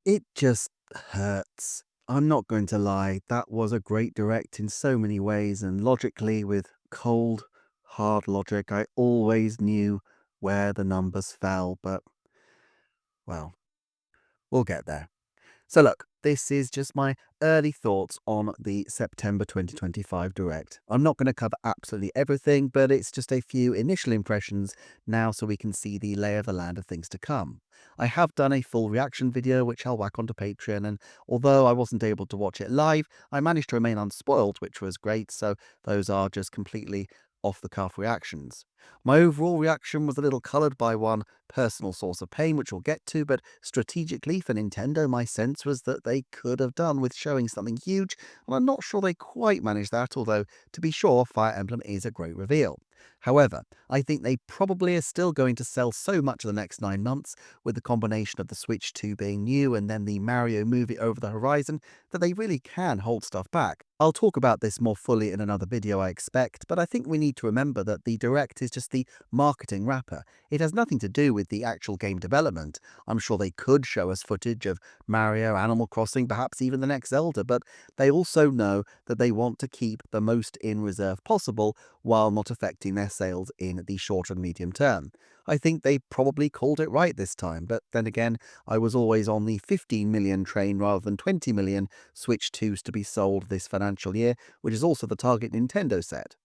It just hurts. I'm not going to lie, that was a great direct in so many ways, and logically, with cold, hard logic, I always knew where the numbers fell, but, well, we'll get there. So look, this is just my early thoughts on the September 2025 Direct. I'm not going to cover absolutely everything, but it's just a few initial impressions now so we can see the lay of the land of things to come. I have done a full reaction video which I'll whack onto Patreon, and although I wasn't able to watch it live, I managed to remain unspoiled, which was great, so those are just completely off the cuff reactions. My overall reaction was a little coloured by one personal source of pain, which we'll get to, but strategically for Nintendo, my sense was that they could have done with showing something huge, and I'm not sure they quite managed that, although, to be sure, Fire Emblem is a great reveal. However, I think they probably are still going to sell so much in the next 9 months, with the combination of the Switch 2 being new and then the Mario movie over the horizon, that they really can hold stuff back. I'll talk about this more fully in another video, I expect, but I think we need to remember that the Direct is just the marketing wrapper. It has nothing to do with the actual game development. I'm sure they could show us footage of Mario, Animal Crossing, perhaps even the next Zelda, but they also know that they want to keep the most in reserve possible while not affecting their sales in the short and medium term. I think they probably called it right this time, but then again, I was always on the 15 million train rather than 20 million Switch 2s to be sold this financial year, which is also the target Nintendo set.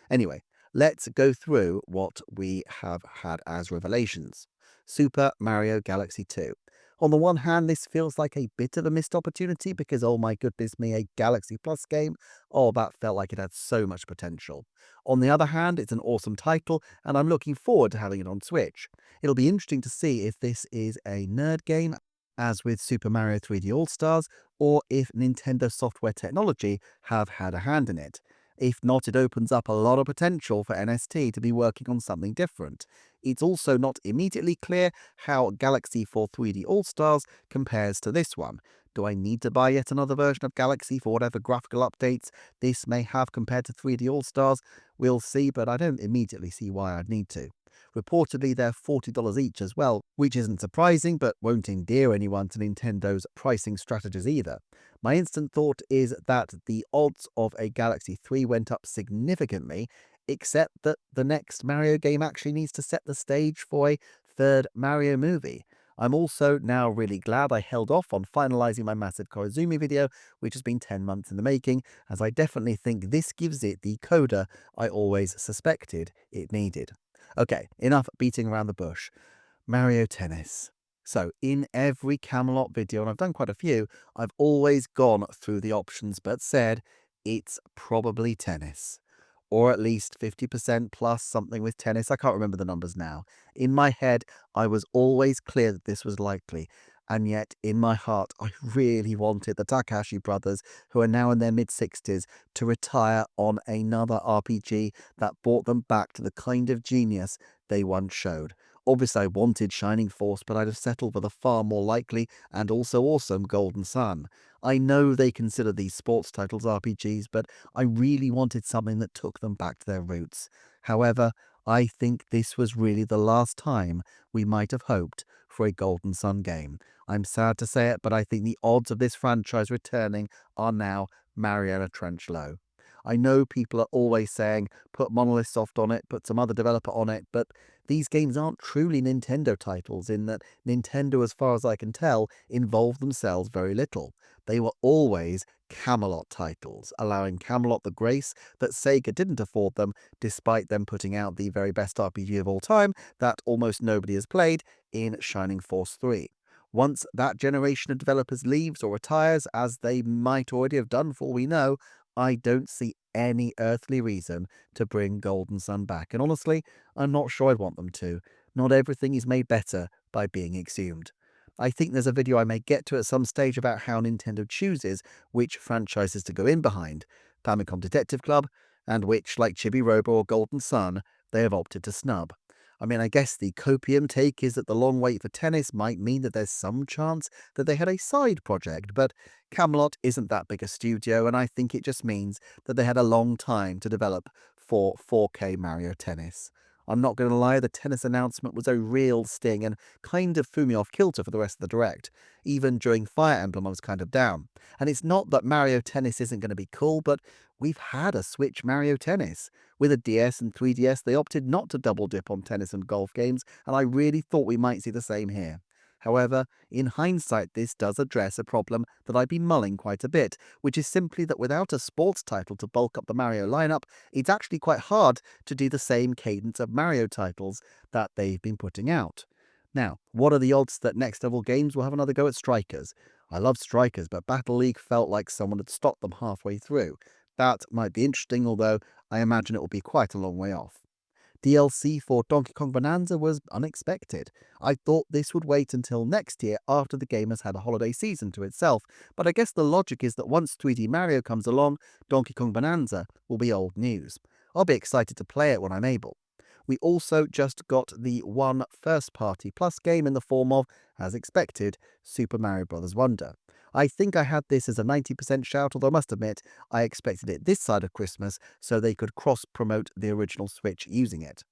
Anyway, let's go through what we have had as revelations. Super Mario Galaxy 2. On the one hand, this feels like a bit of a missed opportunity because, oh my goodness me, a Galaxy Plus game? Oh, that felt like it had so much potential. On the other hand, it's an awesome title, and I'm looking forward to having it on Switch. It'll be interesting to see if this is a nerd game, as with Super Mario 3D All-Stars, or if Nintendo Software Technology have had a hand in it. If not, it opens up a lot of potential for NST to be working on something different. It's also not immediately clear how Galaxy for 3D All-Stars compares to this one. Do I need to buy yet another version of Galaxy for whatever graphical updates this may have compared to 3D All-Stars? We'll see, but I don't immediately see why I'd need to. Reportedly, they're $40 each as well, which isn't surprising but won't endear anyone to Nintendo's pricing strategies either. My instant thought is that the odds of a Galaxy 3 went up significantly, except that the next Mario game actually needs to set the stage for a third Mario movie. I'm also now really glad I held off on finalizing my Massive Koizumi video, which has been 10 months in the making, as I definitely think this gives it the coda I always suspected it needed. Okay, enough beating around the bush. Mario Tennis. So, in every Camelot video, and I've done quite a few, I've always gone through the options but said it's probably tennis. Or at least 50% plus something with tennis. I can't remember the numbers now. In my head, I was always clear that this was likely. And yet, in my heart, I really wanted the Takahashi brothers, who are now in their mid 60s, to retire on another RPG that brought them back to the kind of genius they once showed. Obviously, I wanted Shining Force, but I'd have settled for the far more likely and also awesome Golden Sun. I know they consider these sports titles RPGs, but I really wanted something that took them back to their roots. However, I think this was really the last time we might have hoped for a Golden Sun game. I'm sad to say it, but I think the odds of this franchise returning are now Mariana Trench low. I know people are always saying, put Monolith Soft on it, put some other developer on it, but these games aren't truly Nintendo titles in that Nintendo, as far as I can tell, involved themselves very little. They were always Camelot titles, allowing Camelot the grace that Sega didn't afford them, despite them putting out the very best RPG of all time that almost nobody has played in Shining Force 3. Once that generation of developers leaves or retires, as they might already have done for all we know, I don't see any earthly reason to bring Golden Sun back. And honestly, I'm not sure I'd want them to. Not everything is made better by being exhumed. I think there's a video I may get to at some stage about how Nintendo chooses which franchises to go in behind, Famicom Detective Club, and which, like Chibi Robo or Golden Sun, they have opted to snub. I mean, I guess the copium take is that the long wait for tennis might mean that there's some chance that they had a side project, but Camelot isn't that big a studio, and I think it just means that they had a long time to develop for 4K Mario Tennis. I'm not going to lie, the tennis announcement was a real sting and kind of threw me off kilter for the rest of the direct. Even during Fire Emblem, I was kind of down. And it's not that Mario Tennis isn't going to be cool, but we've had a Switch Mario Tennis. With a DS and 3DS, they opted not to double dip on tennis and golf games, and I really thought we might see the same here. However, in hindsight, this does address a problem that I've been mulling quite a bit, which is simply that without a sports title to bulk up the Mario lineup, it's actually quite hard to do the same cadence of Mario titles that they've been putting out. Now, what are the odds that Next Level Games will have another go at Strikers? I love Strikers, but Battle League felt like someone had stopped them halfway through. That might be interesting, although I imagine it will be quite a long way off. DLC for Donkey Kong Bonanza was unexpected. I thought this would wait until next year after the game has had a holiday season to itself, but I guess the logic is that once 3D Mario comes along, Donkey Kong Bonanza will be old news. I'll be excited to play it when I'm able. We also just got the one first-party plus game in the form of, as expected, Super Mario Bros. Wonder. I think I had this as a 90% shout, although I must admit I expected it this side of Christmas so they could cross-promote the original Switch using it.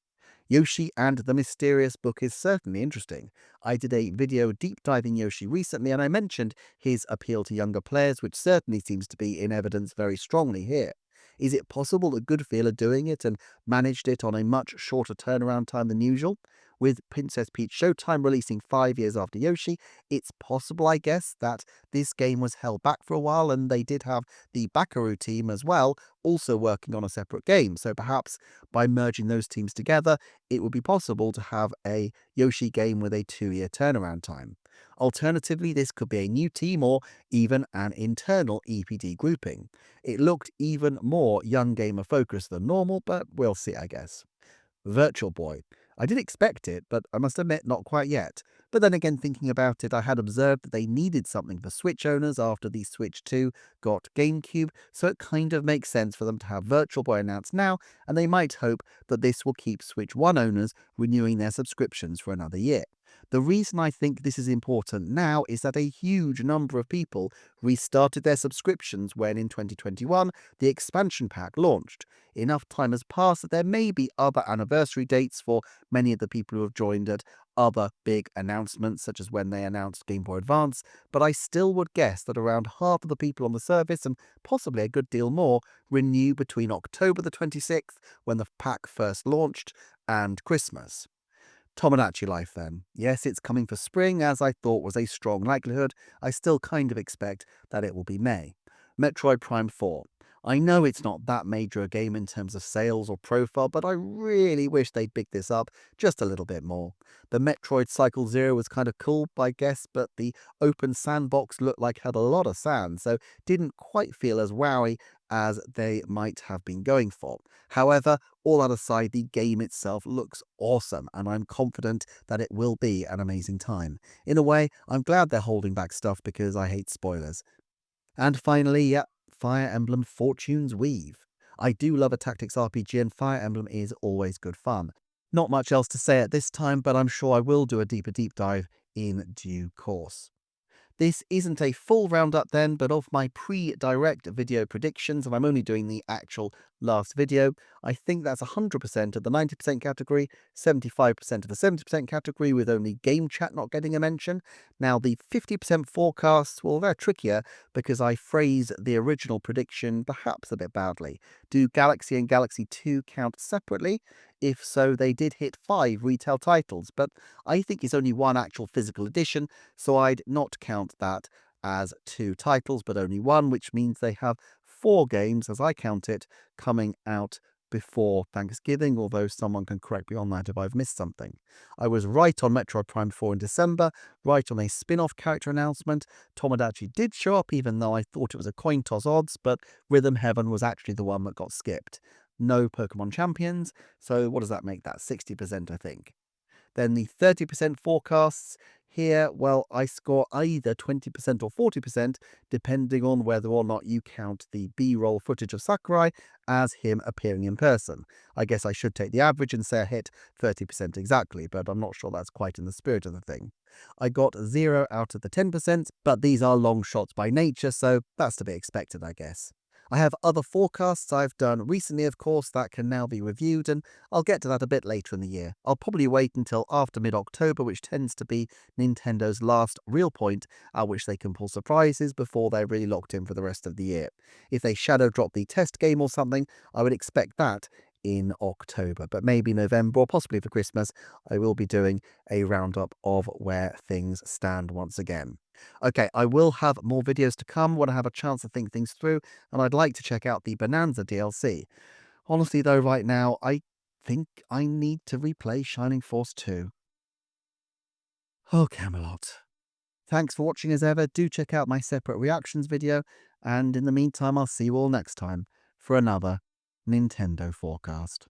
Yoshi and the Mysterious Book is certainly interesting. I did a video deep diving Yoshi recently and I mentioned his appeal to younger players, which certainly seems to be in evidence very strongly here. Is it possible that Good Feel are doing it and managed it on a much shorter turnaround time than usual? With Princess Peach Showtime releasing 5 years after Yoshi, it's possible, I guess, that this game was held back for a while and they did have the Bakaru team as well, also working on a separate game. So perhaps by merging those teams together, it would be possible to have a Yoshi game with a 2-year turnaround time. Alternatively, this could be a new team or even an internal EPD grouping. It looked even more young gamer focused than normal, but we'll see, I guess. Virtual Boy. I did expect it, but I must admit, not quite yet. But then again, thinking about it, I had observed that they needed something for Switch owners after the Switch 2 got GameCube, so it kind of makes sense for them to have Virtual Boy announced now, and they might hope that this will keep Switch 1 owners renewing their subscriptions for another year. The reason I think this is important now is that a huge number of people restarted their subscriptions when in 2021 the expansion pack launched. Enough time has passed that there may be other anniversary dates for many of the people who have joined at other big announcements, such as when they announced Game Boy Advance, but I still would guess that around half of the people on the service, and possibly a good deal more, renew between October the 26th, when the pack first launched, and Christmas. Tomodachi Life then. Yes, it's coming for spring, as I thought was a strong likelihood. I still kind of expect that it will be May. Metroid Prime 4. I know it's not that major a game in terms of sales or profile, but I really wish they'd big this up just a little bit more. The Metroid Cycle Zero was kind of cool, I guess, but the open sandbox looked like it had a lot of sand, so didn't quite feel as wowy as they might have been going for. However, all that aside, the game itself looks awesome, and I'm confident that it will be an amazing time. In a way, I'm glad they're holding back stuff because I hate spoilers. And finally, yeah, Fire Emblem Fortune's Weave. I do love a tactics RPG and Fire Emblem is always good fun. Not much else to say at this time, but I'm sure I will do a deeper deep dive in due course. This isn't a full roundup then, but of my pre-direct video predictions, and I'm only doing the actual last video, I think that's 100% of the 90% category, 75% of the 70% category, with only game chat not getting a mention. Now, the 50% forecasts, well, they're trickier because I phrase the original prediction perhaps a bit badly. Do Galaxy and Galaxy 2 count separately? If so, they did hit 5 retail titles, but I think it's only one actual physical edition, so I'd not count that as 2 titles, but only one, which means they have 4 games, as I count it, coming out before Thanksgiving, although someone can correct me on that if I've missed something. I was right on Metroid Prime 4 in December, right on a spin-off character announcement. Tomodachi did show up, even though I thought it was a coin toss odds, but Rhythm Heaven was actually the one that got skipped. No Pokemon Champions, so what does that make that? 60%, I think. Then the 30% forecasts here, well, I score either 20% or 40%, depending on whether or not you count the B-roll footage of Sakurai as him appearing in person. I guess I should take the average and say I hit 30% exactly, but I'm not sure that's quite in the spirit of the thing. I got 0 out of the 10%, but these are long shots by nature, so that's to be expected, I guess. I have other forecasts I've done recently, of course, that can now be reviewed, and I'll get to that a bit later in the year. I'll probably wait until after mid-October, which tends to be Nintendo's last real point at which they can pull surprises before they're really locked in for the rest of the year. If they shadow drop the test game or something, I would expect that in October, but maybe November or possibly for Christmas, I will be doing a roundup of where things stand once again. Okay, I will have more videos to come when I have a chance to think things through, and I'd like to check out the Bonanza DLC. Honestly though, right now, I think I need to replay Shining Force 2. Oh, Camelot. Thanks for watching as ever. Do check out my separate reactions video, and in the meantime, I'll see you all next time for another Nintendo Forecast.